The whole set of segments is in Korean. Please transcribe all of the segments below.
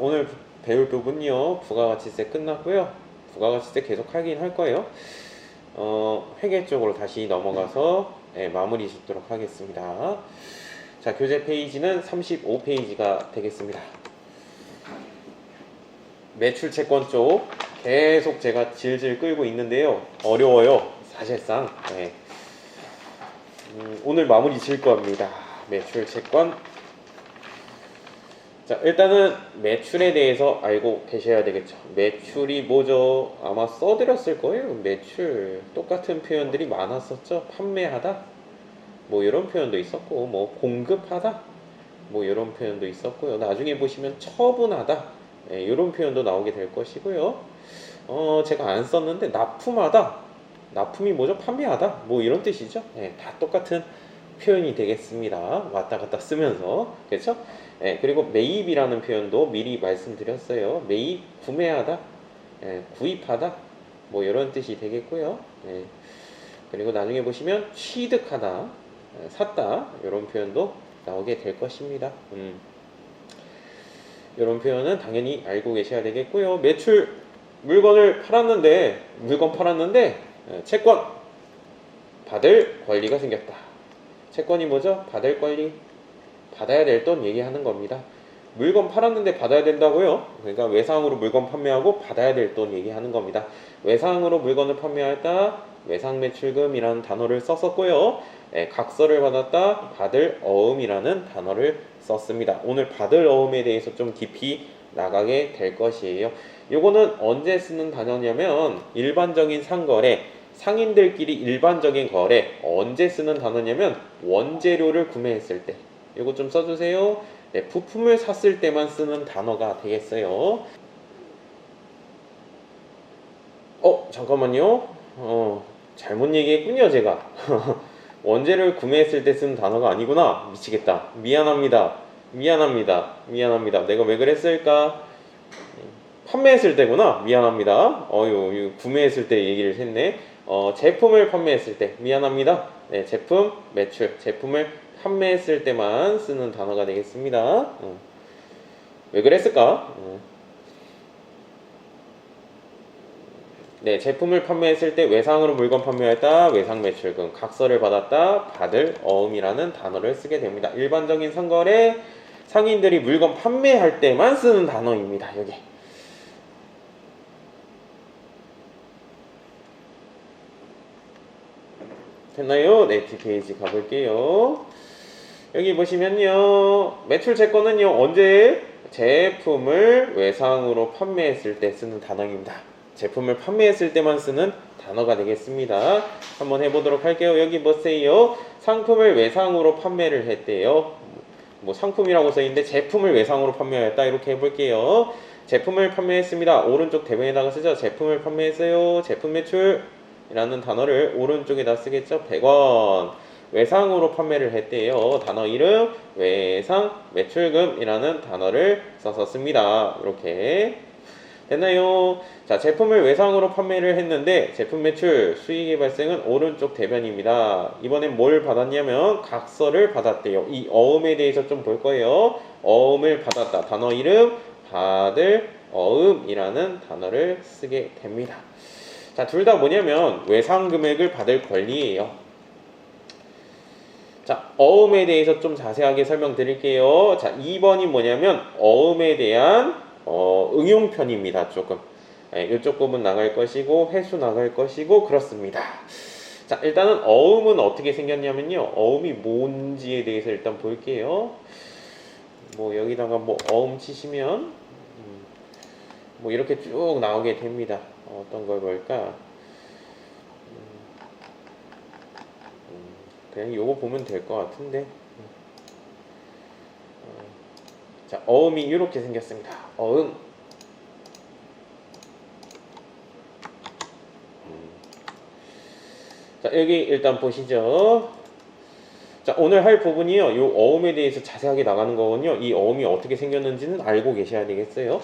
오늘 배울 부분이요. 부가가치세 끝났고요. 부가가치세 계속 하긴 할 거예요. 회계 쪽으로 다시 넘어가서 마무리 짓도록 하겠습니다. 자, 교재 페이지는 35페이지가 되겠습니다. 매출 채권 쪽 계속 제가 질질 끌고 있는데요. 어려워요. 사실상. 오늘 마무리 질 겁니다. 매출 채권. 자, 일단은 매출에 대해서 알고 계셔야 되겠죠. 매출이 뭐죠? 아마 써드렸을 거예요. 매출 똑같은 표현들이 많았었죠. 판매하다 뭐 이런 표현도 있었고, 뭐 공급하다 뭐 이런 표현도 있었고요. 나중에 보시면 처분하다 이런 표현도 나오게 될 것이고요. 제가 안 썼는데 납품하다, 납품이 뭐죠? 판매하다 뭐 이런 뜻이죠. 다 똑같은 표현이 되겠습니다. 왔다 갔다 쓰면서. 그렇죠? 그리고 매입이라는 표현도 미리 말씀드렸어요. 매입, 구매하다, 구입하다 뭐 이런 뜻이 되겠고요. 그리고 나중에 보시면 취득하다, 샀다 이런 표현도 나오게 될 것입니다. 이런 표현은 당연히 알고 계셔야 되겠고요. 매출, 물건 팔았는데 채권 받을 권리가 생겼다. 채권이 뭐죠? 받을 권리, 받아야 될 돈 얘기하는 겁니다. 물건 팔았는데 받아야 된다고요? 그러니까 외상으로 물건 판매하고 받아야 될 돈 얘기하는 겁니다. 외상으로 물건을 판매했다, 외상매출금이라는 단어를 썼었고요. 각서를 받았다, 받을 어음이라는 단어를 썼습니다. 오늘 받을 어음에 대해서 좀 깊이 나가게 될 것이에요. 요거는 언제 쓰는 단어냐면 일반적인 상거래, 상인들끼리 일반적인 거래 언제 쓰는 단어냐면 원재료를 구매했을 때. 이거 좀 써주세요. 부품을 샀을 때만 쓰는 단어가 되겠어요. 잠깐만요. 잘못 얘기했군요, 제가. 원재료를 구매했을 때 쓰는 단어가 아니구나. 미치겠다. 미안합니다. 내가 왜 그랬을까? 판매했을 때구나. 미안합니다. 구매했을 때 얘기를 했네. 제품을 판매했을 때. 미안합니다. 제품, 매출. 제품을 판매했을 때만 쓰는 단어가 되겠습니다. 왜 그랬을까? 제품을 판매했을 때 외상으로 물건 판매했다, 외상 매출금, 각서를 받았다, 받을 어음이라는 단어를 쓰게 됩니다. 일반적인 상거래, 상인들이 물건 판매할 때만 쓰는 단어입니다. 여기. 됐나요? 뒷페이지 가볼게요. 여기 보시면요, 매출 채권은요, 언제? 제품을 외상으로 판매했을 때 쓰는 단어입니다. 제품을 판매했을 때만 쓰는 단어가 되겠습니다. 한번 해보도록 할게요. 여기 보세요. 상품을 외상으로 판매를 했대요. 뭐 상품이라고 써있는데 제품을 외상으로 판매했다 이렇게 해볼게요. 제품을 판매했습니다. 오른쪽 대변에다가 쓰죠. 제품을 판매했어요. 제품 매출이라는 단어를 오른쪽에다 쓰겠죠. 100원. 외상으로 판매를 했대요. 단어 이름 외상 매출금이라는 단어를 써서 씁니다. 이렇게 됐나요? 자, 제품을 외상으로 판매를 했는데 제품 매출 수익의 발생은 오른쪽 대변입니다. 이번엔 뭘 받았냐면 각서를 받았대요. 이 어음에 대해서 좀 볼 거예요. 어음을 받았다. 단어 이름 받을 어음이라는 단어를 쓰게 됩니다. 자, 둘 다 뭐냐면 외상 금액을 받을 권리예요. 자, 어음에 대해서 좀 자세하게 설명드릴게요. 자, 2번이 뭐냐면 어음에 대한 응용편입니다. 조금 이쪽 부분 나갈 것이고 횟수 나갈 것이고 그렇습니다. 자, 일단은 어음은 어떻게 생겼냐면요, 어음이 뭔지에 대해서 일단 볼게요. 뭐 여기다가 뭐 어음 치시면 뭐 이렇게 쭉 나오게 됩니다. 어떤 걸 볼까? 그냥 요거 보면 될 것 같은데. 자, 어음이 이렇게 생겼습니다. 어음. 자, 여기 일단 보시죠. 자, 오늘 할 부분이요, 요 어음에 대해서 자세하게 나가는 거군요. 이 어음이 어떻게 생겼는지는 알고 계셔야 되겠어요.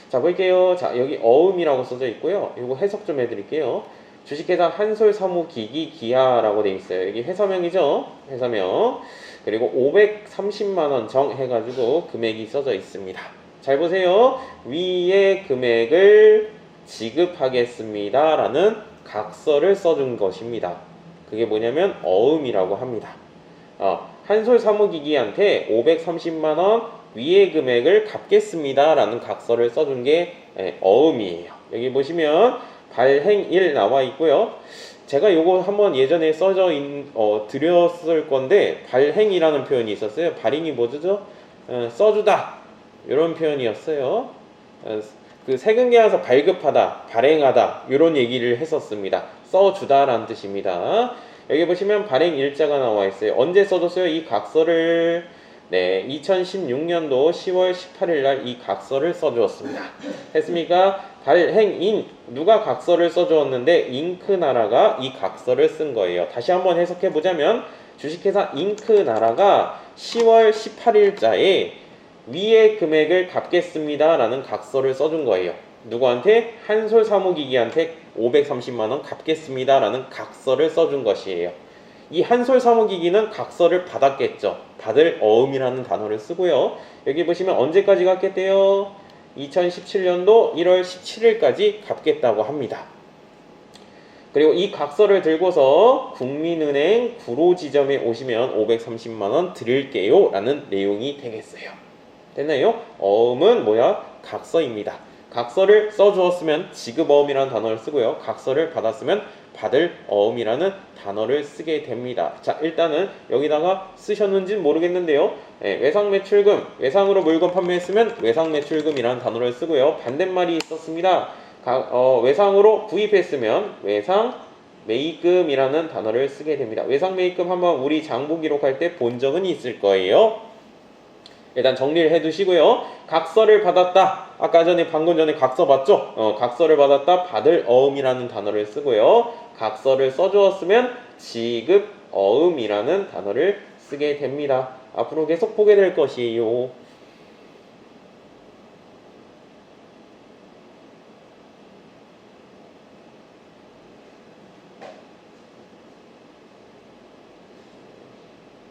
자, 볼게요. 자, 여기 어음이라고 써져 있고요. 이거 해석 좀 해드릴게요. 주식회사 한솔사무기기 기아라고 되어 있어요. 여기 회사명이죠. 회사명. 그리고 530만원 정 해가지고 금액이 써져 있습니다. 잘 보세요. 위의 금액을 지급하겠습니다 라는 각서를 써준 것입니다. 그게 뭐냐면 어음이라고 합니다. 한솔 사무기기한테 530만원 위의 금액을 갚겠습니다 라는 각서를 써준 게 어음이에요. 여기 보시면 발행일 나와 있고요. 제가 요거 한번 예전에 드렸을 건데 발행이라는 표현이 있었어요. 발행이 뭐죠? 써주다 이런 표현이었어요. 그 세금계약서 발급하다, 발행하다 이런 얘기를 했었습니다. 써주다라는 뜻입니다. 여기 보시면 발행 일자가 나와 있어요. 언제 써줬어요? 이 각서를 2016년도 10월 18일 날 이 각서를 써주었습니다. 했습니까? 발행인 누가 각서를 써주었는데 잉크나라가 이 각서를 쓴 거예요. 다시 한번 해석해 보자면 주식회사 잉크나라가 10월 18일자에 위의 금액을 갚겠습니다 라는 각서를 써준 거예요. 누구한테? 한솔 사무기기한테 530만원 갚겠습니다 라는 각서를 써준 것이에요. 이 한솔 사무기기는 각서를 받았겠죠. 받을 어음이라는 단어를 쓰고요. 여기 보시면 언제까지 갚겠대요? 2017년도 1월 17일까지 갚겠다고 합니다. 그리고 이 각서를 들고서 국민은행 구로지점에 오시면 530만원 드릴게요 라는 내용이 되겠어요. 됐나요? 어음은 뭐야? 각서입니다. 각서를 써주었으면 지급어음이라는 단어를 쓰고요. 각서를 받았으면 받을 어음이라는 단어를 쓰게 됩니다. 자, 일단은 여기다가 쓰셨는지는 모르겠는데요. 외상매출금, 외상으로 물건 판매했으면 외상매출금이라는 단어를 쓰고요. 반대말이 있었습니다. 외상으로 구입했으면 외상매입금이라는 단어를 쓰게 됩니다. 외상매입금 한번 우리 장부 기록할 때 본 적은 있을 거예요. 일단 정리를 해 두시고요. 각서를 받았다. 아까 방금 전에 각서 봤죠? 각서를 받았다. 받을 어음이라는 단어를 쓰고요. 각서를 써주었으면 지급 어음이라는 단어를 쓰게 됩니다. 앞으로 계속 보게 될 것이에요.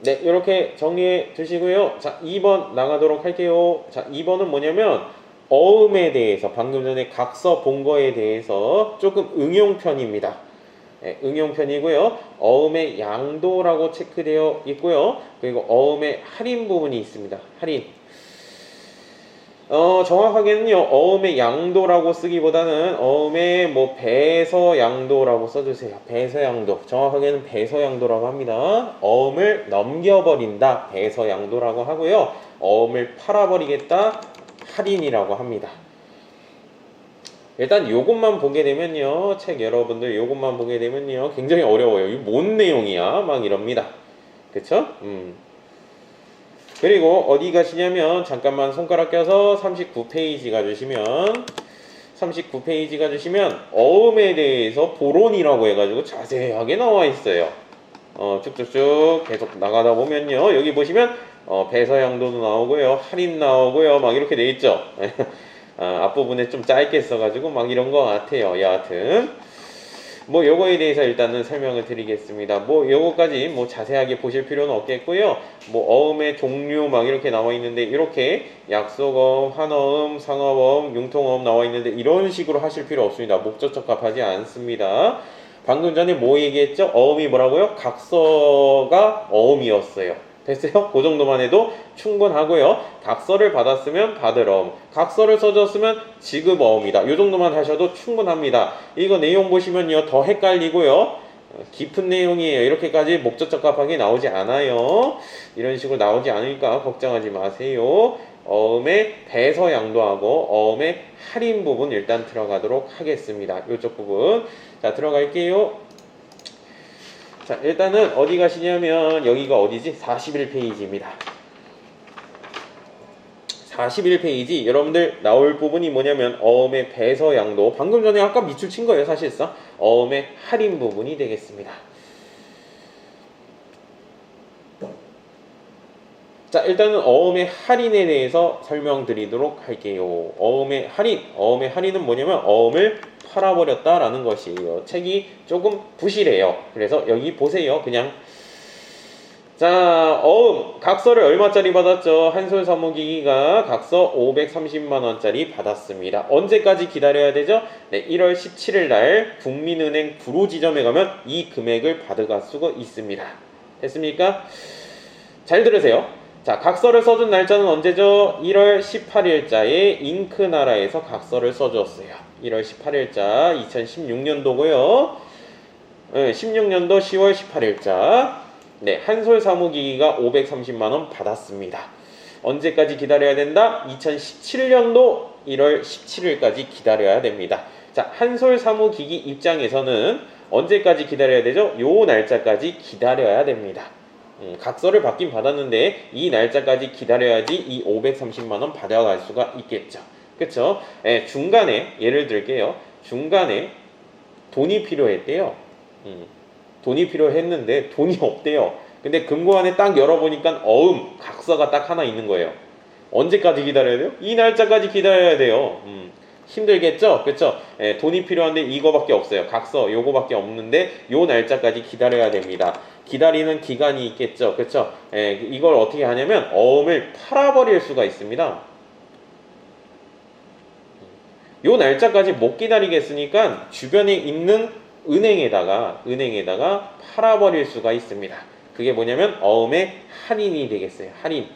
네, 이렇게 정리해 두시고요. 자, 2번 나가도록 할게요. 자, 2번은 뭐냐면 어음에 대해서 방금 전에 각서 본 거에 대해서 조금 응용편입니다. 응용편이고요. 어음의 양도라고 체크되어 있고요. 그리고 어음의 할인 부분이 있습니다. 할인. 정확하게는요, 어음의 양도라고 쓰기보다는 어음의 배서양도라고 써주세요. 배서양도. 정확하게는 배서양도라고 합니다. 어음을 넘겨버린다. 배서양도라고 하고요. 어음을 팔아버리겠다. 할인이라고 합니다. 일단 요것만 보게 되면요, 책 여러분들 요것만 보게 되면요, 굉장히 어려워요. 이거 뭔 내용이야? 막 이럽니다. 그쵸? 그리고 어디 가시냐면 잠깐만 손가락 껴서 39페이지 가주시면 39페이지 가주시면 어음에 대해서 보론이라고 해가지고 자세하게 나와 있어요. 쭉쭉쭉 계속 나가다 보면요, 여기 보시면 배서양도도 나오고요, 할인 나오고요, 막 이렇게 돼 있죠. 앞부분에 좀 짧게 써가지고 막 이런 거 같아요. 여하튼 요거에 대해서 일단은 설명을 드리겠습니다. 요거까지 자세하게 보실 필요는 없겠고요. 어음의 종류 막 이렇게 나와 있는데, 이렇게 약속어음, 한어음, 상업어음, 융통어음 나와 있는데 이런 식으로 하실 필요 없습니다. 목적적합하지 않습니다. 방금 전에 얘기했죠? 어음이 뭐라고요? 각서가 어음이었어요. 됐어요? 그 정도만 해도 충분하고요. 각서를 받았으면 받을 어음, 각서를 써줬으면 지급 어음이다. 이 정도만 하셔도 충분합니다. 이거 내용 보시면요, 더 헷갈리고요, 깊은 내용이에요. 이렇게까지 목적적합하게 나오지 않아요. 이런 식으로 나오지 않으니까 걱정하지 마세요. 어음의 배서 양도하고 어음의 할인 부분 일단 들어가도록 하겠습니다. 이쪽 부분. 자, 들어갈게요. 자, 일단은 어디 가시냐면 여기가 어디지? 41페이지입니다. 41페이지 여러분들 나올 부분이 뭐냐면 어음의 배서 양도, 방금 전에 아까 밑줄 친 거예요. 사실상 어음의 할인 부분이 되겠습니다. 자, 일단은 어음의 할인에 대해서 설명드리도록 할게요. 어음의 할인은 뭐냐면 어음을 팔아버렸다라는 것이에요. 책이 조금 부실해요. 그래서 여기 보세요. 그냥 자, 각서를 얼마짜리 받았죠? 한솔사무기기가 각서 530만 원짜리 받았습니다. 언제까지 기다려야 되죠? 네, 1월 17일 날 국민은행 불호지점에 가면 이 금액을 받아갈 수가 있습니다. 됐습니까? 잘 들으세요. 자, 각서를 써준 날짜는 언제죠? 1월 18일자에 잉크나라에서 각서를 써주었어요. 1월 18일자 2016년도고요. 네, 16년도 10월 18일자. 네, 한솔사무기기가 530만원 받았습니다. 언제까지 기다려야 된다? 2017년도 1월 17일까지 기다려야 됩니다. 자, 한솔사무기기 입장에서는 언제까지 기다려야 되죠? 요 날짜까지 기다려야 됩니다. 각서를 받긴 받았는데 이 날짜까지 기다려야지 이 530만원 받아갈 수가 있겠죠. 그쵸? 네, 중간에 예를 들게요. 중간에 돈이 필요했대요. 돈이 필요했는데 돈이 없대요. 근데 금고안에 딱 열어보니까 각서가 딱 하나 있는 거예요. 언제까지 기다려야 돼요? 이 날짜까지 기다려야 돼요. 힘들겠죠? 그쵸? 예, 돈이 필요한데 이거밖에 없어요. 각서 요거밖에 없는데 요 날짜까지 기다려야 됩니다. 기다리는 기간이 있겠죠? 그쵸? 예, 이걸 어떻게 하냐면 어음을 팔아버릴 수가 있습니다. 요 날짜까지 못 기다리겠으니까 주변에 있는 은행에다가 팔아버릴 수가 있습니다. 그게 뭐냐면 어음의 할인이 되겠어요. 할인.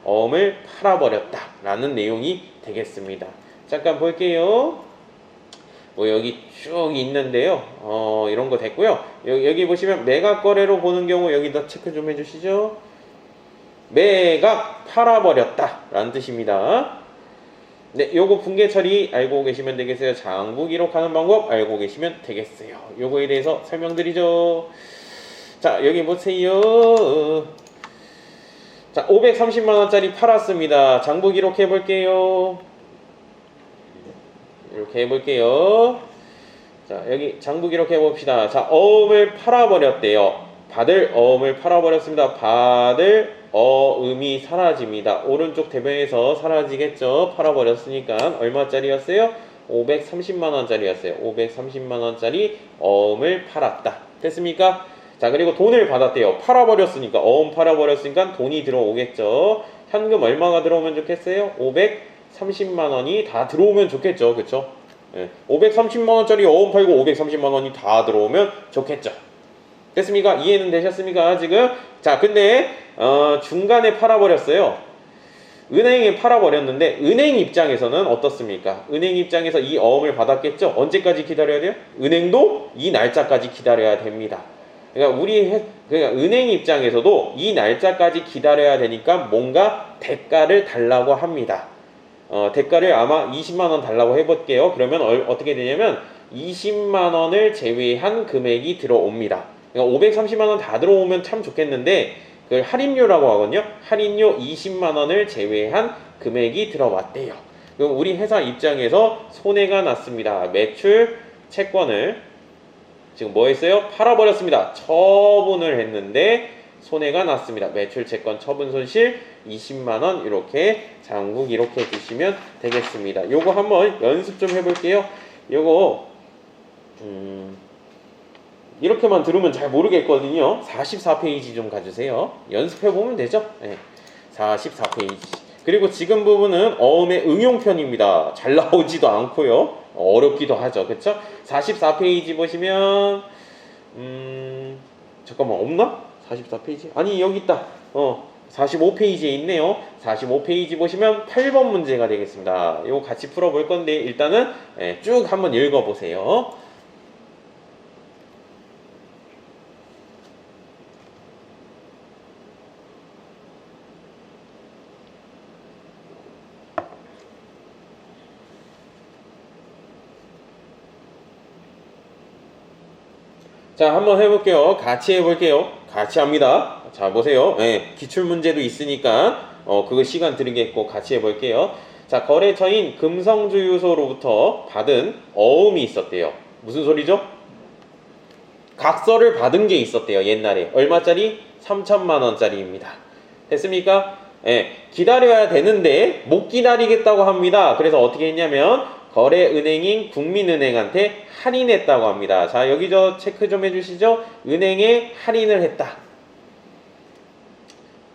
어음을 팔아버렸다 라는 내용이 되겠습니다. 잠깐 볼게요. 뭐 여기 쭉 있는데요. 이런 거 됐고요. 여기 보시면 매각 거래로 보는 경우 여기다 체크 좀 해주시죠. 매각 팔아버렸다 라는 뜻입니다. 네, 요거 분계 처리 알고 계시면 되겠어요. 장부 기록하는 방법 알고 계시면 되겠어요. 요거에 대해서 설명드리죠. 자, 여기 보세요. 자, 530만원짜리 팔았습니다. 장부 기록해 볼게요. 이렇게 해볼게요. 자, 여기 장부 기록해 봅시다. 자, 어음을 팔아버렸대요. 받을 어음을 팔아버렸습니다. 받을 어음이 사라집니다. 오른쪽 대변에서 사라지겠죠. 팔아버렸으니까 얼마짜리였어요? 530만원짜리였어요. 530만원짜리 어음을 팔았다. 됐습니까? 자, 그리고 돈을 받았대요. 팔아버렸으니까 어음 팔아버렸으니까 돈이 들어오겠죠. 현금 얼마가 들어오면 좋겠어요? 530만원이 다 들어오면 좋겠죠. 그쵸? 530만원짜리 어음 팔고 530만원이 다 들어오면 좋겠죠. 됐습니까? 이해는 되셨습니까? 지금? 자, 근데 중간에 팔아버렸어요. 은행에 팔아버렸는데 은행 입장에서는 어떻습니까? 은행 입장에서 이 어음을 받았겠죠? 언제까지 기다려야 돼요? 은행도 이 날짜까지 기다려야 됩니다. 그러니까 그러니까 은행 입장에서도 이 날짜까지 기다려야 되니까 뭔가 대가를 달라고 합니다. 대가를 아마 20만원 달라고 해볼게요. 그러면 어떻게 되냐면 20만원을 제외한 금액이 들어옵니다. 그러니까 530만원 다 들어오면 참 좋겠는데 그걸 할인료라고 하거든요. 할인료 20만원을 제외한 금액이 들어왔대요. 그럼 우리 회사 입장에서 손해가 났습니다. 매출 채권을 지금 뭐 했어요? 팔아버렸습니다. 처분을 했는데 손해가 났습니다. 매출 채권 처분 손실 20만원 이렇게 장부 기록해 주시면 되겠습니다. 요거 한번 연습 좀 해볼게요. 요거 이렇게만 들으면 잘 모르겠거든요. 44페이지 좀 가주세요. 연습해보면 되죠? 네. 44페이지. 그리고 지금 부분은 어음의 응용편입니다. 잘 나오지도 않고요. 어렵기도 하죠. 그쵸? 44페이지 보시면 잠깐만 없나? 44페이지? 아니 여기 있다. 45페이지에 있네요. 45페이지 보시면 8번 문제가 되겠습니다. 이거 같이 풀어볼 건데 일단은 쭉 한번 읽어보세요. 자, 한번 해볼게요. 같이 해볼게요. 같이 합니다. 자, 보세요. 기출문제도 있으니까 그거 시간 드리겠고 같이 해볼게요. 자, 거래처인 금성주유소로부터 받은 어음이 있었대요. 무슨 소리죠? 각서를 받은 게 있었대요. 옛날에. 얼마짜리? 3천만원짜리입니다. 됐습니까? 기다려야 되는데 못 기다리겠다고 합니다. 그래서 어떻게 했냐면 거래은행인 국민은행한테 할인했다고 합니다. 자, 여기 체크 좀 해주시죠. 은행에 할인을 했다.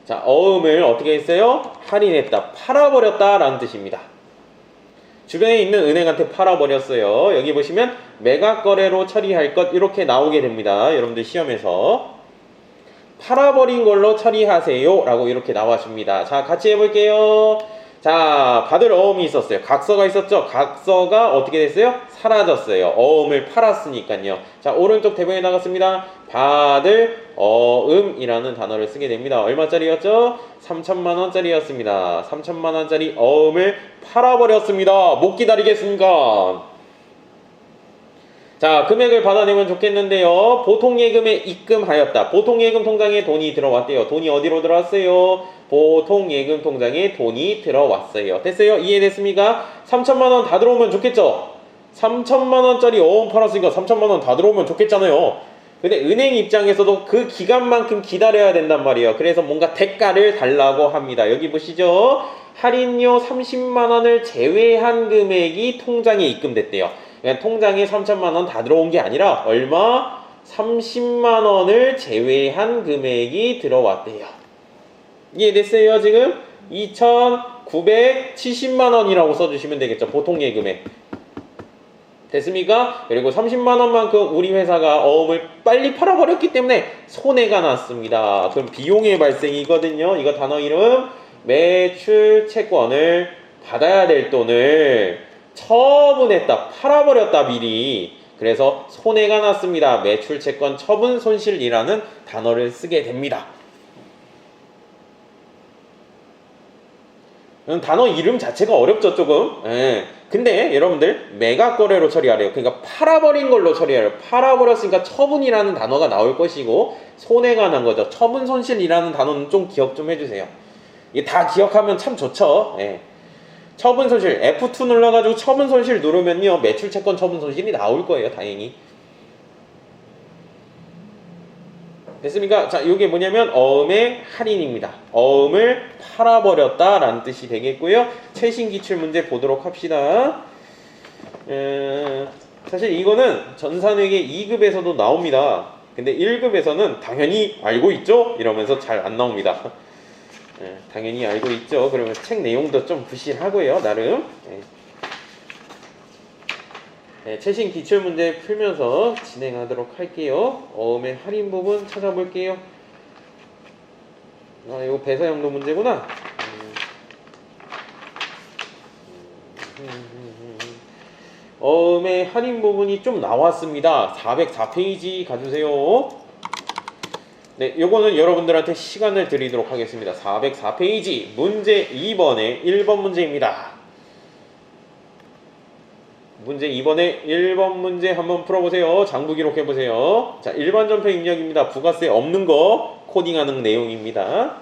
자, 어음을 어떻게 했어요? 할인했다, 팔아버렸다 라는 뜻입니다. 주변에 있는 은행한테 팔아버렸어요. 여기 보시면 매각거래로 처리할 것 이렇게 나오게 됩니다. 여러분들 시험에서 팔아버린 걸로 처리하세요 라고 이렇게 나와줍니다. 자, 같이 해볼게요. 자, 받을 어음이 있었어요. 각서가 있었죠. 각서가 어떻게 됐어요? 사라졌어요. 어음을 팔았으니까요. 자, 오른쪽 대변에 나갔습니다. 받을 어음이라는 단어를 쓰게 됩니다. 얼마짜리였죠? 3천만 원짜리였습니다. 3천만 원짜리 어음을 팔아버렸습니다. 못 기다리겠습니까? 자, 금액을 받아내면 좋겠는데요. 보통예금에 입금하였다. 보통예금 통장에 돈이 들어왔대요. 돈이 어디로 들어왔어요? 보통예금 통장에 돈이 들어왔어요. 됐어요? 이해됐습니까? 3천만 원 다 들어오면 좋겠죠? 3천만 원짜리 어음 팔았으니까 3천만 원 다 들어오면 좋겠잖아요. 근데 은행 입장에서도 그 기간만큼 기다려야 된단 말이에요. 그래서 뭔가 대가를 달라고 합니다. 여기 보시죠. 할인료 30만 원을 제외한 금액이 통장에 입금됐대요. 그러니까 통장에 3천만 원 다 들어온 게 아니라 얼마? 30만 원을 제외한 금액이 들어왔대요. 이해됐어요 지금? 2,970만 원이라고 써주시면 되겠죠. 보통 예금액. 됐습니까? 그리고 30만 원만큼 우리 회사가 어음을 빨리 팔아버렸기 때문에 손해가 났습니다. 그럼 비용의 발생이거든요. 이거 단어 이름 매출 채권을 받아야 될 돈을 처분했다, 팔아버렸다 미리. 그래서 손해가 났습니다. 매출 채권 처분 손실이라는 단어를 쓰게 됩니다. 단어 이름 자체가 어렵죠 조금. 예. 근데 여러분들 매각거래로 처리하래요. 그러니까 팔아버린 걸로 처리하래요. 팔아버렸으니까 처분이라는 단어가 나올 것이고 손해가 난 거죠. 처분 손실이라는 단어는 좀 기억 좀 해주세요. 이게 다 기억하면 참 좋죠. 예. 처분 손실 F2 눌러가지고 처분 손실 누르면요 매출 채권 처분 손실이 나올 거예요. 당연히. 됐습니까? 자, 이게 뭐냐면 어음의 할인입니다. 어음을 팔아버렸다 라는 뜻이 되겠고요. 최신 기출문제 보도록 합시다. 사실 이거는 전산회계 2급에서도 나옵니다. 근데 1급에서는 당연히 알고 있죠? 이러면서 잘 안 나옵니다. 당연히 알고 있죠. 그러면 책 내용도 좀 부실하고요. 나름. 최신 기출문제 풀면서 진행하도록 할게요. 어음의 할인 부분 찾아볼게요. 아, 이거 배사형도 문제구나. 어음의 할인 부분이 좀 나왔습니다. 404페이지 가주세요. 네, 요거는 여러분들한테 시간을 드리도록 하겠습니다. 404페이지 문제 2번의 1번 문제입니다. 문제 2번에 1번 문제 한번 풀어보세요. 장부 기록해보세요. 자, 일반 전표 입력입니다. 부가세 없는 거 코딩하는 내용입니다.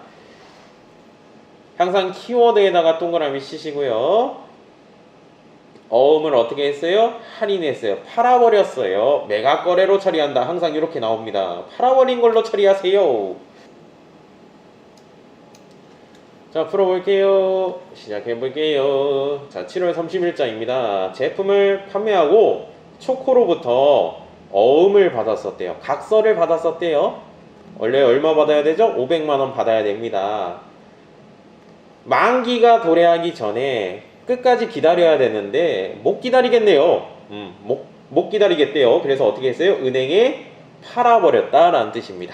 항상 키워드에다가 동그라미 치시고요. 어음을 어떻게 했어요? 할인했어요. 팔아버렸어요. 매각거래로 처리한다. 항상 이렇게 나옵니다. 팔아버린 걸로 처리하세요. 자, 풀어볼게요. 시작해볼게요. 자, 7월 30일자입니다. 제품을 판매하고 초코로부터 어음을 받았었대요. 각서를 받았었대요. 원래 얼마 받아야 되죠? 500만원 받아야 됩니다. 만기가 도래하기 전에 끝까지 기다려야 되는데 못 기다리겠네요. 못 기다리겠대요. 그래서 어떻게 했어요? 은행에 팔아버렸다라는 뜻입니다.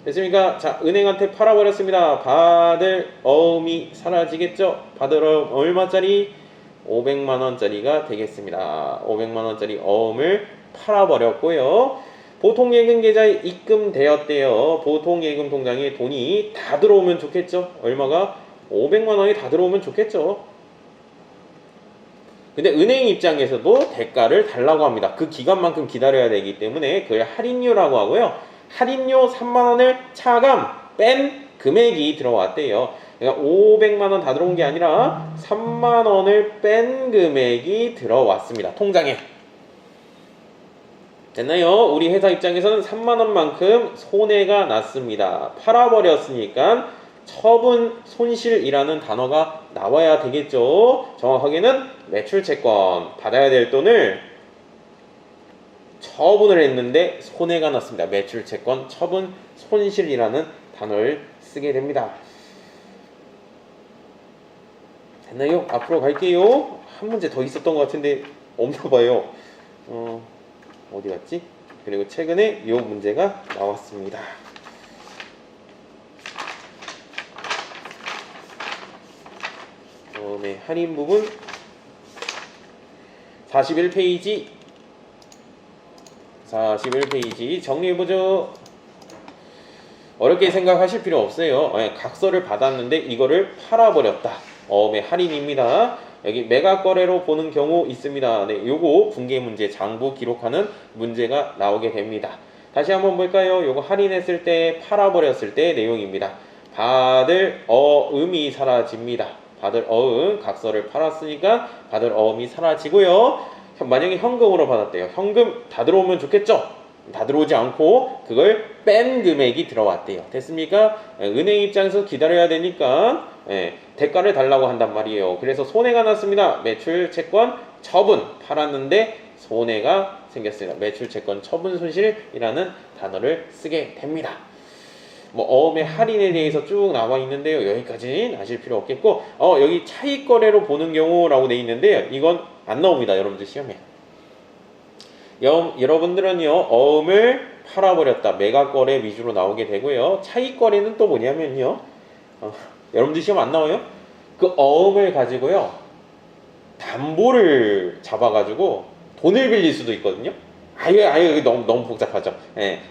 됐습니까? 자, 은행한테 팔아버렸습니다. 받을 어음이 사라지겠죠? 받을 어음 얼마짜리? 500만원짜리가 되겠습니다. 500만원짜리 어음을 팔아버렸고요. 보통예금 계좌에 입금되었대요. 보통예금 통장에 돈이 다 들어오면 좋겠죠? 얼마가? 500만원이 다 들어오면 좋겠죠? 근데 은행 입장에서도 대가를 달라고 합니다. 그 기간만큼 기다려야 되기 때문에 그걸 할인료라고 하고요. 할인료 3만원을 차감 뺀 금액이 들어왔대요. 그러니까 500만원 다 들어온 게 아니라 3만원을 뺀 금액이 들어왔습니다. 통장에. 됐나요? 우리 회사 입장에서는 3만원만큼 손해가 났습니다. 팔아버렸으니까 처분 손실이라는 단어가 나와야 되겠죠. 정확하게는 매출채권 받아야 될 돈을 처분을 했는데 손해가 났습니다. 매출채권 처분 손실이라는 단어를 쓰게 됩니다. 됐나요? 앞으로 갈게요. 한 문제 더 있었던 것 같은데 없나 봐요. 어디 갔지? 그리고 최근에 이 문제가 나왔습니다. 다음에 할인 부분 41페이지 정리해보죠. 어렵게 생각하실 필요 없어요. 각서를 받았는데 이거를 팔아버렸다. 어음의 할인입니다. 여기 매각 거래로 보는 경우 있습니다. 네, 요거 분계 문제 장부 기록하는 문제가 나오게 됩니다. 다시 한번 볼까요? 요거 할인했을 때 팔아버렸을 때 내용입니다. 받을 어음이 사라집니다. 받을 어음, 각서를 팔았으니까 받을 어음이 사라지고요. 만약에 현금으로 받았대요. 현금 다 들어오면 좋겠죠? 다 들어오지 않고 그걸 뺀 금액이 들어왔대요. 됐습니까? 은행 입장에서 기다려야 되니까 대가를 달라고 한단 말이에요. 그래서 손해가 났습니다. 매출 채권 처분 팔았는데 손해가 생겼습니다. 매출 채권 처분 손실이라는 단어를 쓰게 됩니다. 뭐 어음의 할인에 대해서 쭉 나와 있는데요. 여기까지는 아실 필요 없겠고 여기 차익 거래로 보는 경우라고 돼 있는데요. 이건 안 나옵니다. 여러분들 시험에. 여러분들은요 어음을 팔아버렸다 매각 거래 위주로 나오게 되고요. 차익 거래는 또 뭐냐면요 여러분들 시험 안 나와요? 그 어음을 가지고요 담보를 잡아가지고 돈을 빌릴 수도 있거든요. 아유 너무 복잡하죠.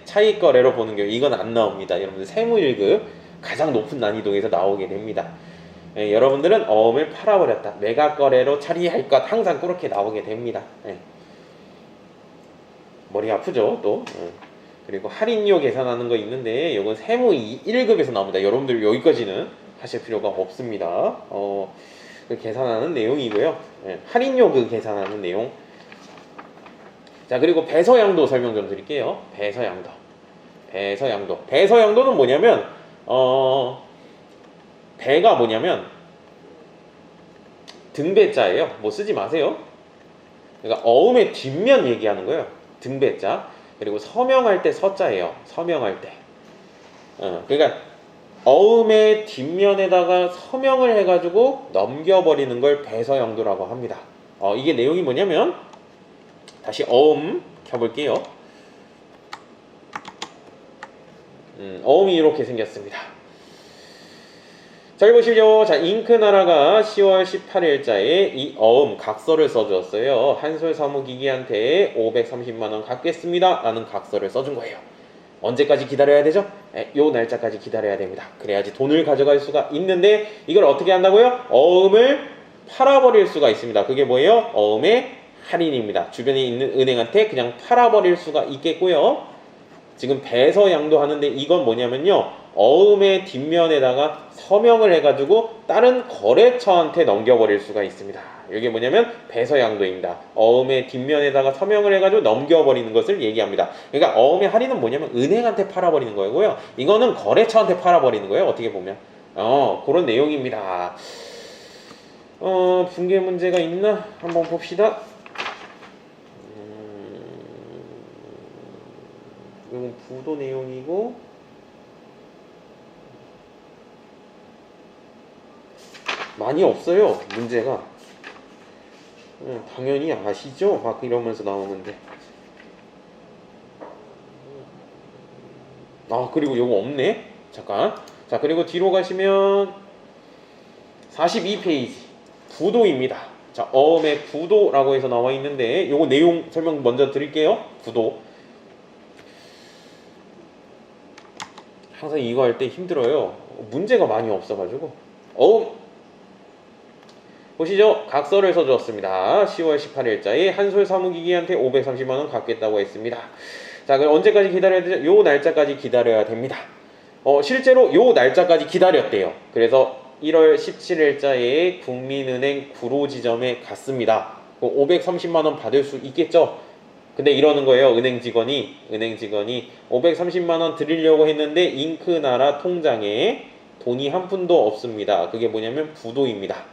차익 거래로 보는 경우 이건 안 나옵니다. 여러분들 세무 1급 가장 높은 난이도에서 나오게 됩니다. 여러분들은 어음을 팔아버렸다 매각 거래로 처리할 것 항상 그렇게 나오게 됩니다. 머리 아프죠 또. 그리고 할인료 계산하는 거 있는데 이건 세무 1급에서 나옵니다. 여러분들 여기까지는 하실 필요가 없습니다. 그 계산하는 내용이고요. 할인료 그 계산하는 내용. 자 그리고 배서양도 설명 좀 드릴게요. 배서양도는 뭐냐면 배가 뭐냐면 등배자예요. 뭐 쓰지 마세요. 그러니까 어음의 뒷면 얘기하는 거예요. 등배자. 그리고 서명할 때 서자예요. 서명할 때. 그러니까 어음의 뒷면에다가 서명을 해가지고 넘겨버리는 걸 배서양도라고 합니다. 이게 내용이 뭐냐면 다시 어음 켜볼게요. 어음이 이렇게 생겼습니다. 잘 보시죠. 자, 잉크나라가 10월 18일자에 이 어음 각서를 써주었어요. 한솔 사무기기한테 530만원 갚겠습니다 라는 각서를 써준 거예요. 언제까지 기다려야 되죠? 요 날짜까지 기다려야 됩니다. 그래야지 돈을 가져갈 수가 있는데 이걸 어떻게 한다고요? 어음을 팔아버릴 수가 있습니다. 그게 뭐예요? 어음의 할인입니다. 주변에 있는 은행한테 그냥 팔아버릴 수가 있겠고요. 지금 배서양도 하는데 이건 뭐냐면요. 어음의 뒷면에다가 서명을 해가지고 다른 거래처한테 넘겨버릴 수가 있습니다. 이게 뭐냐면 배서양도입니다. 어음의 뒷면에다가 서명을 해가지고 넘겨버리는 것을 얘기합니다. 그러니까 어음의 할인은 뭐냐면 은행한테 팔아버리는 거고요. 이거는 거래처한테 팔아버리는 거예요. 어떻게 보면 그런 내용입니다. 분계 문제가 있나? 한번 봅시다. 이건 부도 내용이고 많이 없어요. 문제가. 당연히 아시죠? 막 이러면서 나오는데. 그리고 요거 없네. 잠깐. 자, 그리고 뒤로 가시면 42페이지 부도입니다. 자, 어음의 부도라고 해서 나와 있는데 요거 내용 설명 먼저 드릴게요. 부도. 항상 이거 할 때 힘들어요. 문제가 많이 없어가지고. 어음 보시죠. 각서를 써주었습니다. 10월 18일자에 한솔 사무기기한테 530만원 갚겠다고 했습니다. 자, 그럼 언제까지 기다려야 되죠? 요 날짜까지 기다려야 됩니다. 실제로 요 날짜까지 기다렸대요. 그래서 1월 17일자에 국민은행 구로지점에 갔습니다. 530만원 받을 수 있겠죠? 근데 이러는 거예요. 은행 직원이 530만원 드리려고 했는데 잉크나라 통장에 돈이 한 푼도 없습니다. 그게 뭐냐면 부도입니다.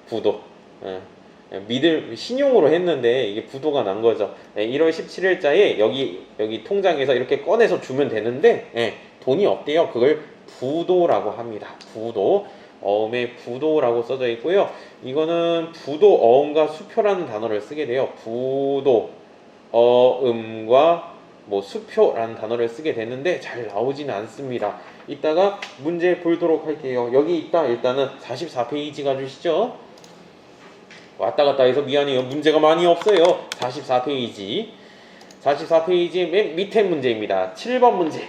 부도. 신용으로 했는데 이게 부도가 난 거죠. 1월 17일자에 여기 통장에서 이렇게 꺼내서 주면 되는데 돈이 없대요. 그걸 부도라고 합니다. 부도. 어음에 부도라고 써져 있고요. 이거는 부도, 어음과 수표라는 단어를 쓰게 돼요. 부도, 어음과 뭐 수표라는 단어를 쓰게 되는데 잘 나오지는 않습니다. 이따가 문제 보도록 할게요. 여기 있다. 일단은 44페이지 가주시죠. 왔다 갔다 해서 미안해요. 문제가 많이 없어요. 44페이지. 44페이지 맨 밑에 문제입니다. 7번 문제.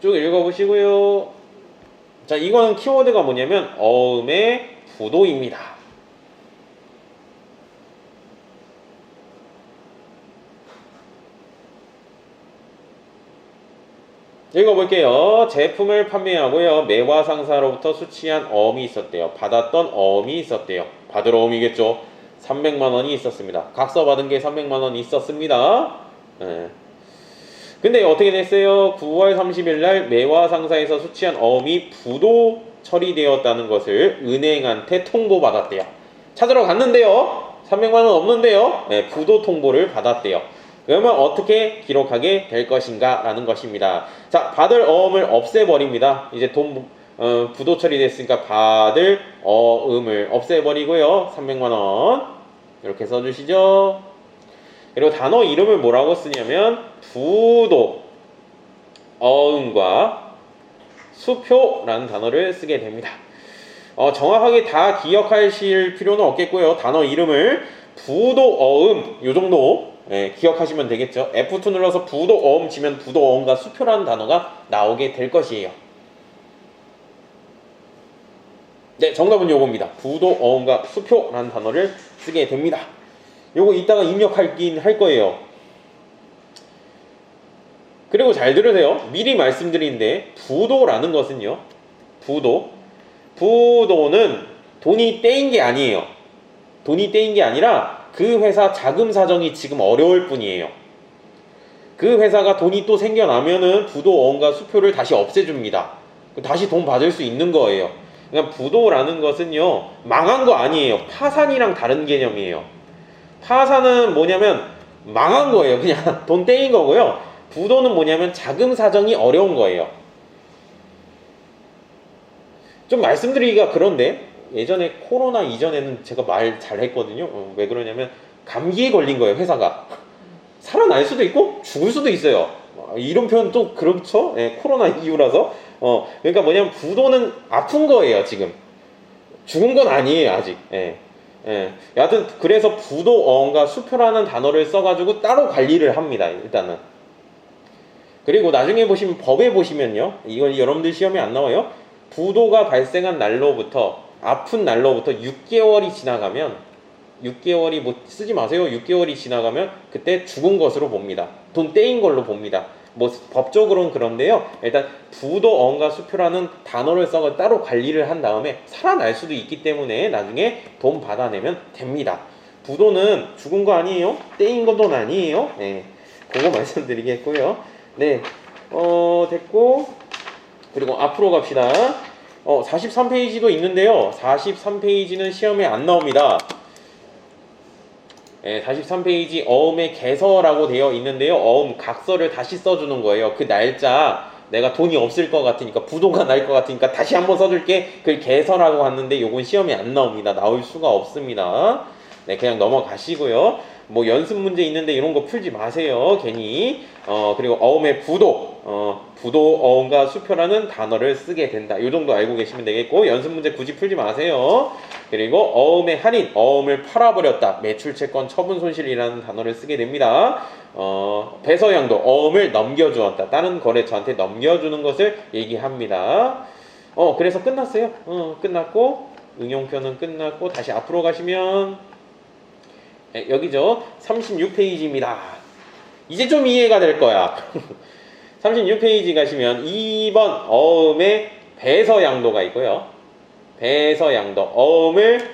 쭉 읽어보시고요. 자, 이거는 키워드가 뭐냐면 어음의 부도입니다. 읽어볼게요. 제품을 판매하고요. 매화상사로부터 수취한 어음이 있었대요. 받았던 어음이 있었대요. 받을 어음이겠죠. 300만 원이 있었습니다. 각서 받은 게 300만 원이 있었습니다. 근데 어떻게 됐어요? 9월 30일 날 매화상사에서 수취한 어음이 부도 처리되었다는 것을 은행한테 통보받았대요. 찾으러 갔는데요. 300만 원 없는데요. 부도 통보를 받았대요. 그러면 어떻게 기록하게 될 것인가 라는 것입니다. 자, 받을 어음을 없애버립니다. 이제 부도 처리됐으니까 받을 어음을 없애버리고요. 300만 원 이렇게 써주시죠. 그리고 단어 이름을 뭐라고 쓰냐면 부도, 어음과 수표라는 단어를 쓰게 됩니다. 정확하게 다 기억하실 필요는 없겠고요. 단어 이름을 부도, 어음 요 정도 기억하시면 되겠죠. F2 눌러서 부도, 어음 치면 부도, 어음과 수표라는 단어가 나오게 될 것이에요. 네, 정답은 요겁니다. 부도, 어음과 수표라는 단어를 쓰게 됩니다. 요거 이따가 입력하긴 할 거예요. 그리고 잘 들으세요. 미리 말씀드리는데 부도라는 것은요. 부도는 돈이 떼인 게 아니에요. 돈이 떼인 게 아니라 그 회사 자금 사정이 지금 어려울 뿐이에요. 그 회사가 돈이 또 생겨나면은 부도, 어음과 수표를 다시 없애줍니다. 다시 돈 받을 수 있는 거예요. 그러니까 부도라는 것은요. 망한 거 아니에요. 파산이랑 다른 개념이에요. 파산은 뭐냐면 망한 거예요. 그냥 돈 떼인 거고요. 부도는 뭐냐면 자금 사정이 어려운 거예요. 좀 말씀드리기가 그런데 예전에 코로나 이전에는 제가 말 잘했거든요. 왜 그러냐면 감기에 걸린 거예요. 회사가. 살아날 수도 있고 죽을 수도 있어요. 이런 표현 또 그렇죠. 코로나 이후라서. 그러니까 뭐냐면 부도는 아픈 거예요. 지금. 죽은 건 아니에요. 아직. 여하튼 그래서 부도, 어음과 수표라는 단어를 써가지고 따로 관리를 합니다. 일단은. 그리고 나중에 보시면 법에 보시면요. 이건 여러분들 시험에 안 나와요. 부도가 발생한 날로부터 아픈 날로부터 6개월이 지나가면 6개월이 뭐 쓰지 마세요. 6개월이 지나가면 그때 죽은 것으로 봅니다. 돈 떼인 걸로 봅니다. 뭐 법적으로는 그런데요. 일단 부도, 어음과 수표라는 단어를 써서 따로 관리를 한 다음에 살아날 수도 있기 때문에 나중에 돈 받아내면 됩니다. 부도는 죽은 거 아니에요. 떼인 건 아니에요. 그거 말씀드리겠고요. 네, 됐고 그리고 앞으로 갑시다. 43페이지도 있는데요. 43페이지는 시험에 안 나옵니다. 43페이지 어음의 개서라고 되어 있는데요. 어음 각서를 다시 써주는 거예요. 그 날짜 내가 돈이 없을 것 같으니까 부도가 날 것 같으니까 다시 한번 써줄게. 그걸 개서라고 하는데 요건 시험에 안 나옵니다. 나올 수가 없습니다. 네, 그냥 넘어가시고요. 뭐 연습 문제 있는데 이런 거 풀지 마세요. 괜히. 그리고 어음의 부도, 어음과 수표라는 단어를 쓰게 된다. 이 정도 알고 계시면 되겠고 연습 문제 굳이 풀지 마세요. 그리고 어음의 할인, 어음을 팔아버렸다. 매출채권 처분 손실이라는 단어를 쓰게 됩니다. 배서양도, 어음을 넘겨주었다. 다른 거래처한테 넘겨주는 것을 얘기합니다. 그래서 끝났어요. 끝났고 응용표는 끝났고 다시 앞으로 가시면 여기죠. 36페이지입니다. 이제 좀 이해가 될 거야. 36페이지 가시면 2번 어음의 배서양도가 있고요. 배서양도, 어음을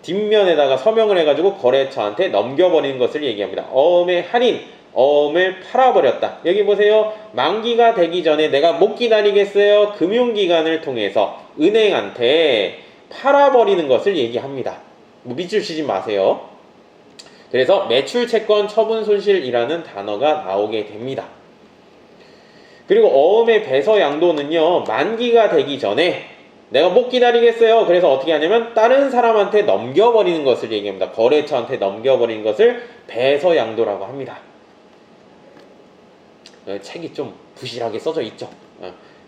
뒷면에다가 서명을 해가지고 거래처한테 넘겨버리는 것을 얘기합니다. 어음의 할인, 어음을 팔아버렸다. 여기 보세요. 만기가 되기 전에 내가 못 기다리겠어요. 금융기관을 통해서 은행한테 팔아버리는 것을 얘기합니다. 뭐 밑줄 치지 마세요. 그래서 매출 채권 처분 손실이라는 단어가 나오게 됩니다. 그리고 어음의 배서 양도는요, 만기가 되기 전에 내가 못 기다리겠어요. 그래서 어떻게 하냐면 다른 사람한테 넘겨버리는 것을 얘기합니다. 거래처한테 넘겨버리는 것을 배서 양도라고 합니다. 책이 좀 부실하게 써져 있죠.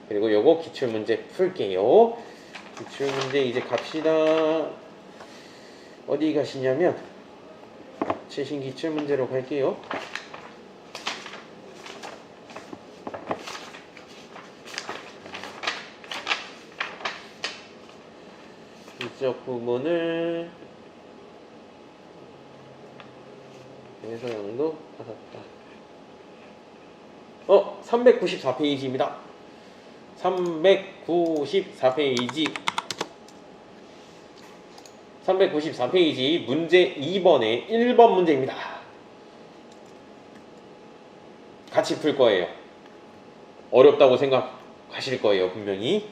그리고 요거 기출문제 풀게요. 기출문제 이제 갑시다. 어디 가시냐면 최신 기출문제로 갈게요. 이쪽 부분을 배서 양도 받았다. 394페이지입니다. 394페이지. 394페이지 문제 2번의 1번 문제입니다. 같이 풀 거예요. 어렵다고 생각하실 거예요, 분명히.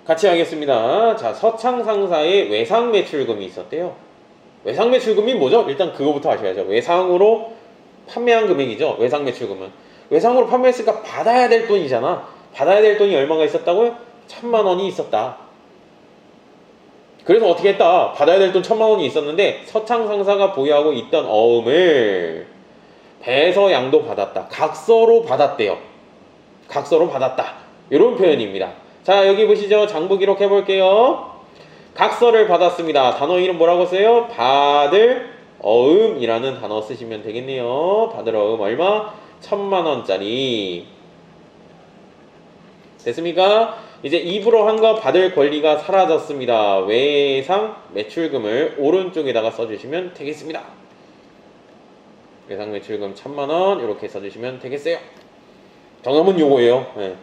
같이 하겠습니다. 자, 서창 상사의 외상 매출금이 있었대요. 외상 매출금이 뭐죠? 일단 그거부터 아셔야죠. 외상으로 판매한 금액이죠. 외상 매출금은. 외상으로 판매했으니까 받아야 될 돈이잖아. 받아야 될 돈이 얼마가 있었다고요? 1000만 원이 있었다. 그래서 어떻게 했다? 받아야 될 돈 1000만 원이 있었는데 서창 상사가 보유하고 있던 어음을 배서 양도 받았다. 각서로 받았대요. 각서로 받았다. 이런 표현입니다. 자, 여기 보시죠. 장부 기록해 볼게요. 각서를 받았습니다. 단어 이름 뭐라고 써요? 받을 어음이라는 단어 쓰시면 되겠네요. 받을 어음 얼마? 1000만 원짜리. 됐습니까? 이제 입으로 한 거 받을 권리가 사라졌습니다. 외상 매출금을 오른쪽에다가 써주시면 되겠습니다. 외상 매출금 1000만 원 이렇게 써주시면 되겠어요. 정답은 요거예요. 네.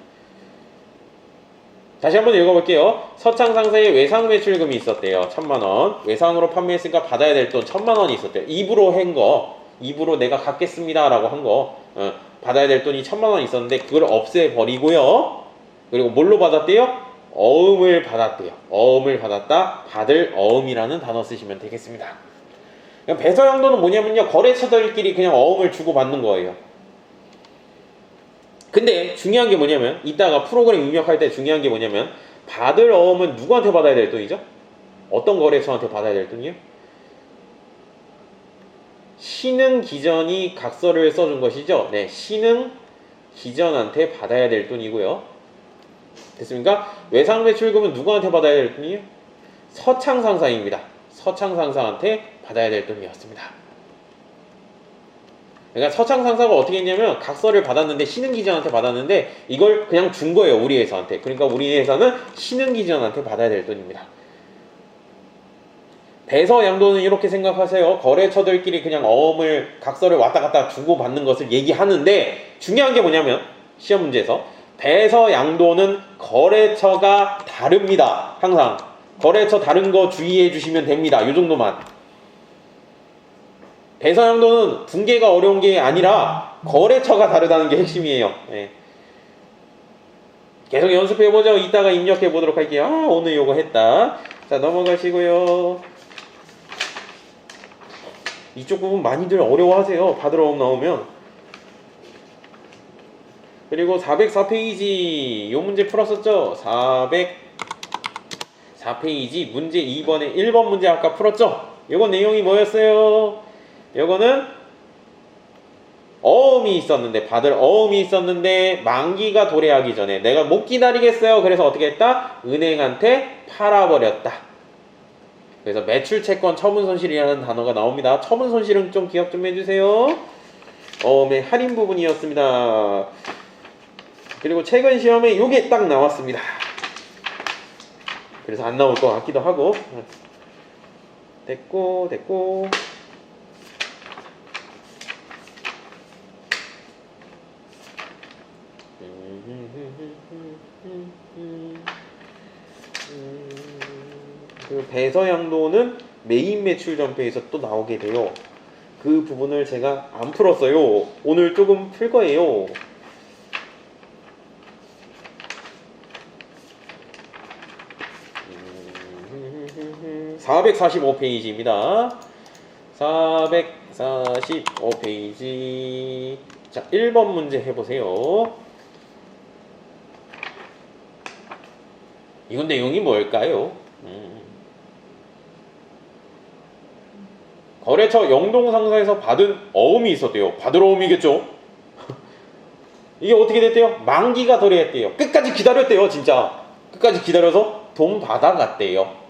다시 한번 읽어볼게요. 서창 상사의 외상 매출금이 있었대요. 1000만 원. 외상으로 판매했으니까 받아야 될 돈 1000만 원이 있었대요. 입으로 한 거, 입으로 내가 갖겠습니다 라고 한 거, 받아야 될 돈이 1000만 원 있었는데 그걸 없애버리고요. 그리고 뭘로 받았대요? 어음을 받았대요. 어음을 받았다. 받을 어음이라는 단어 쓰시면 되겠습니다. 배서 양도는 뭐냐면요, 거래처들끼리 그냥 어음을 주고 받는 거예요. 근데 중요한 게 뭐냐면, 이따가 프로그램 입력할 때 중요한 게 뭐냐면, 받을 어음은 누구한테 받아야 될 돈이죠? 어떤 거래처한테 받아야 될 돈이요? 신흥 기전이 각서를 써준 것이죠. 네, 신흥 기전한테 받아야 될 돈이고요. 됐습니까? 외상 매출금은 누구한테 받아야 될 돈이에요? 서창 상사입니다. 서창 상사한테 받아야 될 돈이었습니다. 그러니까 서창 상사가 어떻게 했냐면 각서를 받았는데, 신흥기전한테 받았는데 이걸 그냥 준 거예요, 우리 회사한테. 그러니까 우리 회사는 신흥기전한테 받아야 될 돈입니다. 배서 양도는 이렇게 생각하세요. 거래처들끼리 그냥 어음을, 각서를 왔다 갔다 주고 받는 것을 얘기하는데, 중요한 게 뭐냐면 시험 문제에서 배서 양도는 거래처가 다릅니다. 항상 거래처 다른 거 주의해 주시면 됩니다. 요 정도만. 배서 양도는 분계가 어려운 게 아니라 거래처가 다르다는 게 핵심이에요. 네. 계속 연습해보죠. 이따가 입력해보도록 할게요. 오늘 요거 했다. 자, 넘어가시고요. 이쪽 부분 많이들 어려워하세요. 받으러 나오면. 그리고 404페이지 요 문제 풀었었죠? 404페이지 문제 2번에 1번 문제 아까 풀었죠? 요거 내용이 뭐였어요? 요거는 어음이 있었는데, 받을 어음이 있었는데 만기가 도래하기 전에 내가 못 기다리겠어요. 그래서 어떻게 했다? 은행한테 팔아버렸다. 그래서 매출채권 처분손실이라는 단어가 나옵니다. 처분손실은 좀 기억 좀 해주세요. 어음의 할인 부분이었습니다. 그리고 최근 시험에 요게 딱 나왔습니다. 그래서 안 나올 것 같기도 하고. 됐고. 그 배서 양도는 메인 매출 전표에서 또 나오게 돼요. 그 부분을 제가 안 풀었어요. 오늘 조금 풀 거예요. 445페이지입니다. 445페이지. 자, 1번 문제 해보세요. 이건 내용이 뭘까요? 거래처 영동상사에서 받은 어음이 있었대요. 받을 어음이겠죠? 이게 어떻게 됐대요? 만기가 도래했대요. 끝까지 기다렸대요, 진짜. 끝까지 기다려서 돈 받아갔대요.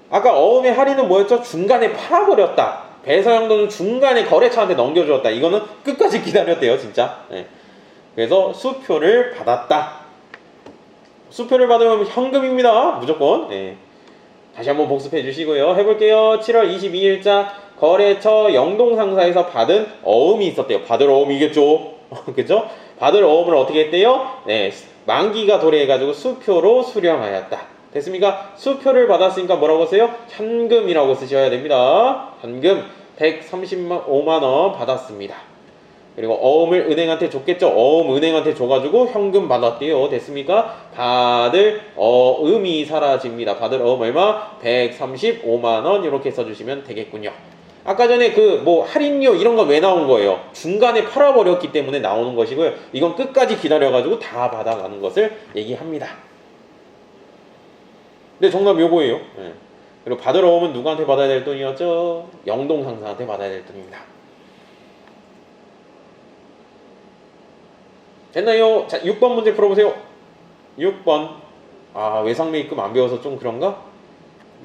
아까 어음의 할인은 뭐였죠? 중간에 팔아버렸다. 배서양도는 중간에 거래처한테 넘겨주었다. 이거는 끝까지 기다렸대요, 진짜. 네. 그래서 수표를 받았다. 수표를 받으면 현금입니다. 무조건. 네. 다시 한번 복습해 주시고요. 해볼게요. 7월 22일자 거래처 영동상사에서 받은 어음이 있었대요. 받을 어음이겠죠? 그죠? 받을 어음을 어떻게 했대요? 네, 만기가 도래해가지고 수표로 수령하였다. 됐습니까? 수표를 받았으니까 뭐라고 쓰세요? 현금이라고 쓰셔야 됩니다. 현금 135만원 받았습니다. 그리고 어음을 은행한테 줬겠죠? 어음 은행한테 줘가지고 현금 받았대요. 됐습니까? 받을 어음이 사라집니다. 받을 어음 얼마? 135만원 이렇게 써주시면 되겠군요. 아까 전에 그 뭐 할인료 이런 거 왜 나온 거예요? 중간에 팔아버렸기 때문에 나오는 것이고요. 이건 끝까지 기다려가지고 다 받아가는 것을 얘기합니다. 근데 정답 요거예요. 네. 그리고 받을 어음은 누구한테 받아야 될 돈이었죠? 영동상사한테 받아야 될 돈입니다. 됐나요? 자, 6번 문제 풀어보세요. 6번. 아, 외상매입금 안 배워서 좀 그런가?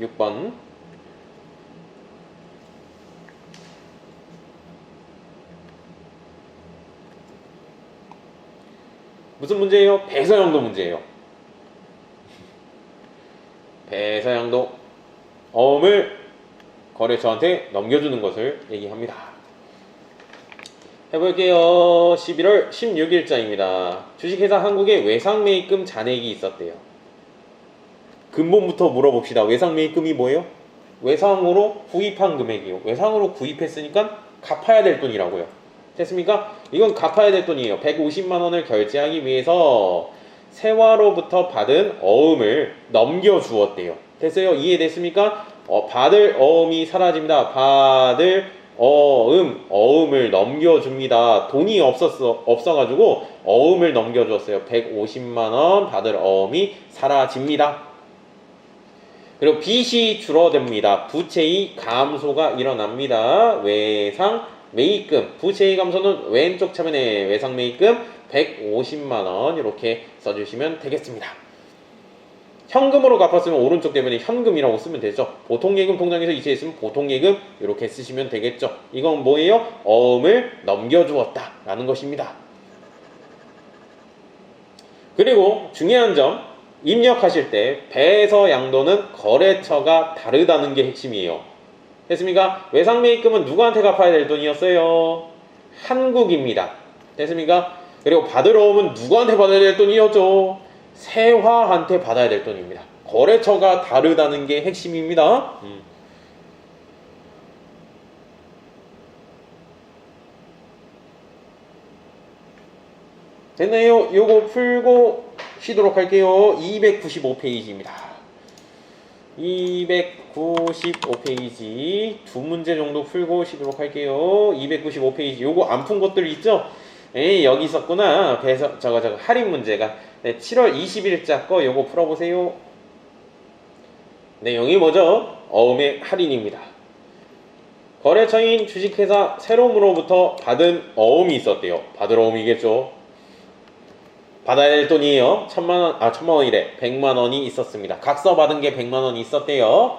6번. 무슨 문제예요? 배서양도 문제예요. 배서양도 어음을 거래처한테 넘겨주는 것을 얘기합니다. 해볼게요. 11월 16일자입니다. 주식회사 한국에 외상매입금 잔액이 있었대요. 근본부터 물어봅시다. 외상매입금이 뭐예요? 외상으로 구입한 금액이요. 외상으로 구입했으니까 갚아야 될 돈이라고요. 됐습니까? 이건 갚아야 될 돈이에요. 150만원을 결제하기 위해서 세화로부터 받은 어음을 넘겨주었대요. 됐어요? 이해됐습니까? 받을 어음이 사라집니다. 받을 어음을 넘겨줍니다. 돈이 없어가지고 어음을 넘겨줬어요. 150만원 받을 어음이 사라집니다. 그리고 빚이 줄어듭니다. 부채의 감소가 일어납니다. 외상 매입금, 부채의 감소는 왼쪽 차면에 외상 매입금 150만원 이렇게 써주시면 되겠습니다. 현금으로 갚았으면 오른쪽 대면에 현금이라고 쓰면 되죠. 보통예금 통장에서 이체했으면 보통예금 이렇게 쓰시면 되겠죠. 이건 뭐예요? 어음을 넘겨주었다 라는 것입니다. 그리고 중요한 점, 입력하실 때 배서양도는 거래처가 다르다는 게 핵심이에요. 됐습니까? 외상매입금은 누구한테 갚아야 될 돈이었어요? 한국입니다. 됐습니까? 그리고 받을 어음은 누구한테 받아야 될 돈이었죠? 세화한테 받아야 될 돈입니다. 거래처가 다르다는 게 핵심입니다. 됐나요? 요거 풀고 쉬도록 할게요. 295페이지입니다. 295페이지 두 문제 정도 풀고 쉬도록 할게요. 295페이지 요거 안 푼 것들 있죠? 에이, 여기 있었구나. 배서 저거 할인 문제가. 네, 7월 20일자 거 요거 풀어보세요. 내용이 뭐죠? 어음의 할인입니다. 거래처인 주식회사 세롬으로부터 받은 어음이 있었대요. 받을 어음이겠죠. 받아야 될 돈이에요. 1000만원이래. 100만원이 있었습니다. 각서 받은 게 100만원이 있었대요.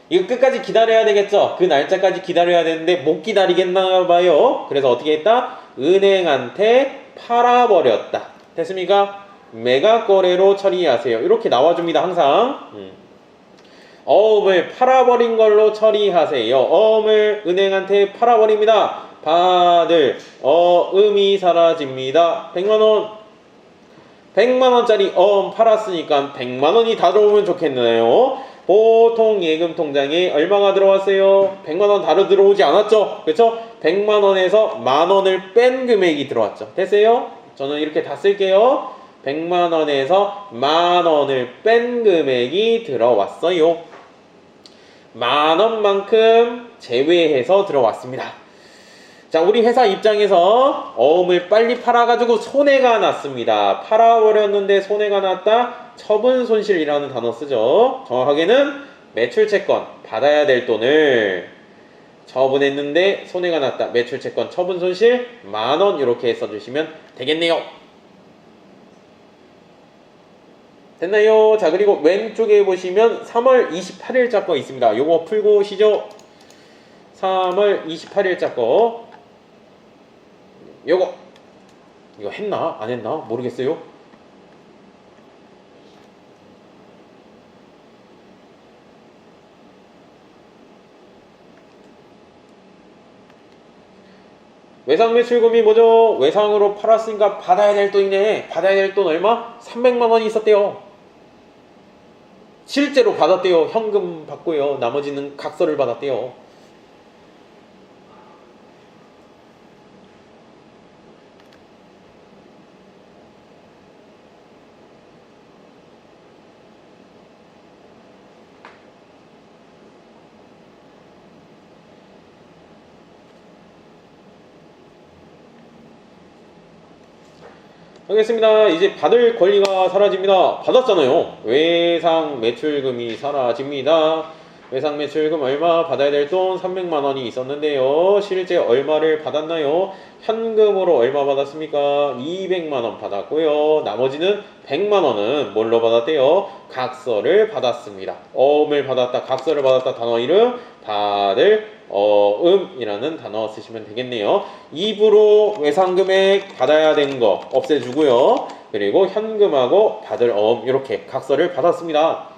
이거 끝까지 기다려야 되겠죠? 그 날짜까지 기다려야 되는데 못 기다리겠나 봐요. 그래서 어떻게 했다? 은행한테 팔아버렸다. 됐습니까? 매각거래로 처리하세요. 이렇게 나와줍니다. 항상. 어음을 팔아버린 걸로 처리하세요. 어음을 은행한테 팔아버립니다. 받을 어음이 사라집니다. 100만원 100만원짜리 어음 팔았으니까 100만원이 다 들어오면 좋겠네요. 보통 예금 통장에 얼마가 들어왔어요? 100만원 다로 들어오지 않았죠? 그렇죠? 100만원에서 만원을 뺀 금액이 들어왔죠. 됐어요? 저는 이렇게 다 쓸게요. 100만원에서 만원을 뺀 금액이 들어왔어요. 만원만큼 제외해서 들어왔습니다. 자, 우리 회사 입장에서 어음을 빨리 팔아가지고 손해가 났습니다. 팔아버렸는데 손해가 났다. 처분 손실이라는 단어 쓰죠. 정확하게는 매출 채권 받아야 될 돈을 처분했는데 손해가 났다. 매출 채권 처분 손실 만원 이렇게 써주시면 되겠네요. 됐나요? 자, 그리고 왼쪽에 보시면 3월 28일자 거 있습니다. 요거 풀고 오시죠. 3월 28일자 거 요거 이거 했나? 안 했나? 모르겠어요. 외상 매출금이 뭐죠? 외상으로 팔았으니까 받아야 될 돈이네. 받아야 될 돈 얼마? 300만 원이 있었대요. 실제로 받았대요. 현금 받고요. 나머지는 각서를 받았대요. 하겠습니다. 이제 받을 권리가 사라집니다. 받았잖아요. 외상 매출금이 사라집니다. 외상 매출금 얼마? 받아야 될 돈 300만 원이 있었는데요. 실제 얼마를 받았나요? 현금으로 얼마 받았습니까? 200만 원 받았고요. 나머지는 100만 원은 뭘로 받았대요? 각서를 받았습니다. 어음을 받았다, 각서를 받았다 단어 이름 받을 어음이라는 단어 쓰시면 되겠네요. 입으로 외상금액 받아야 되는 거 없애주고요. 그리고 현금하고 받을 어음 이렇게 각서를 받았습니다.